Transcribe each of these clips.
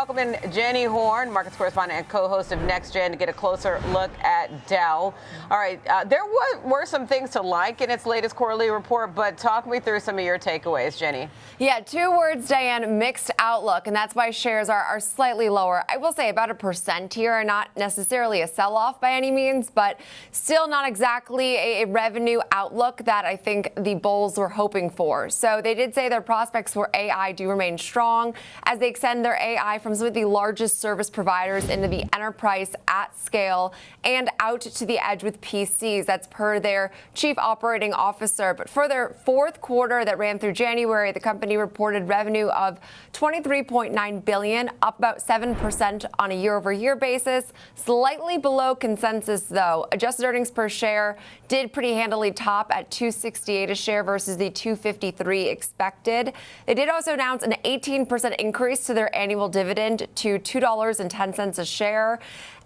welcome in Jenny Horne, markets correspondent and co-host of Next Gen, to get a closer look at Dell. All right, there were some things to like in its latest quarterly report, but talk me through some of your takeaways, Jenny. Yeah, 2 words, Diane: mixed outlook, and that's why shares are slightly lower. I will say about 1% here, not necessarily a sell-off by any means, but still not exactly a revenue outlook that I think the bulls were hoping for. So they did say their prospects for AI do remain strong as they extend their AI from some of the largest service providers into the enterprise at scale and out to the edge with PCs. That's per their chief operating officer. But for their fourth quarter that ran through January, the company reported revenue of $23.9 billion, up about 7% on a year-over-year basis, slightly below consensus, though. Adjusted earnings per share did pretty handily top at $2.68 a share versus the $2.53 expected. They did also announce an 18% increase to their annual dividend to $2.10 a share.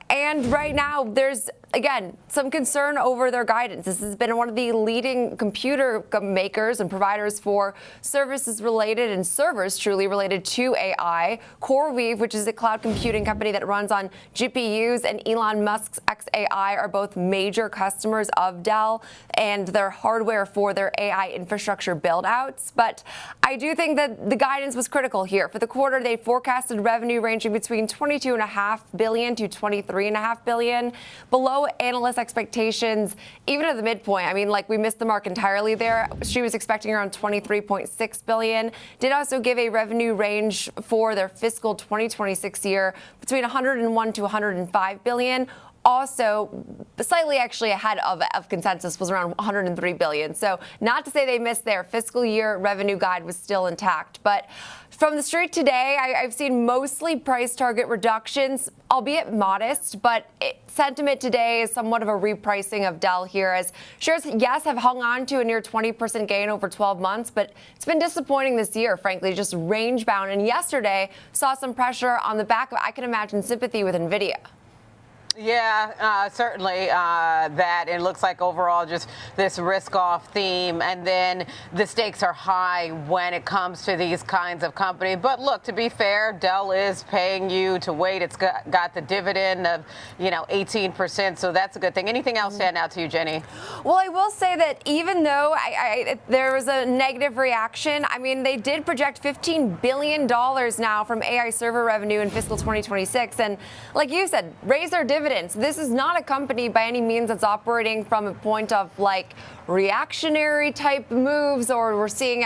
And right now, there's, again, some concern over their guidance. This has been one of the leading computer makers and providers for services related and servers truly related to AI. CoreWeave, which is a cloud computing company that runs on GPUs, and Elon Musk's xAI are both major customers of Dell and their hardware for their AI infrastructure build-outs. But I do think that the guidance was critical here. For the quarter, they forecasted revenue ranging between $22.5 billion to $23.5 billion, below analyst expectations, even at the midpoint. I mean, like, we missed the mark entirely there. She was expecting around $23.6 billion. Did also give a revenue range for their fiscal 2026 year between $101 to $105 billion. Also, slightly actually ahead of consensus was around $103 billion. So not to say they missed their fiscal year revenue guide was still intact. But from the street today, I've seen mostly price target reductions, albeit modest, but sentiment today is somewhat of a repricing of Dell here, as shares, yes, have hung on to a near 20% gain over 12 months, but it's been disappointing this year, frankly, just range bound. And yesterday saw some pressure on the back of, I can imagine, sympathy with NVIDIA. Yeah, certainly that. It looks like overall just this risk-off theme, and then the stakes are high when it comes to these kinds of companies. But look, to be fair, Dell is paying you to wait. It's got the dividend of, 18%, so that's a good thing. Anything else stand out to you, Jenny? Well, I will say that even though there was a negative reaction, I mean, they did project $15 billion now from AI server revenue in fiscal 2026. And like you said, raise their dividends. This is not a company by any means that's operating from a point of reactionary type moves, or we're seeing,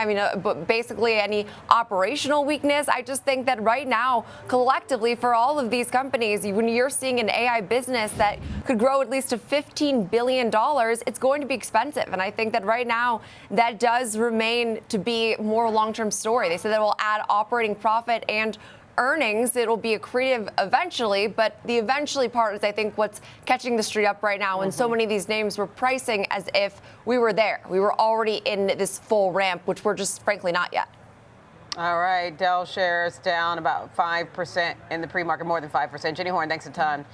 basically any operational weakness. I just think that right now, collectively, for all of these companies, when you're seeing an AI business that could grow at least to $15 billion, it's going to be expensive. And I think that right now, that does remain to be more a long-term story. They said that will add operating profit and earnings. It'll be accretive eventually, but the eventually part is, I think, what's catching the street up right now. And so many of these names were pricing as if we were there. We were already in this full ramp, which we're just frankly not yet. All right, Dell shares down about 5% in the pre-market, more than 5%. Jenny Horne, thanks a ton.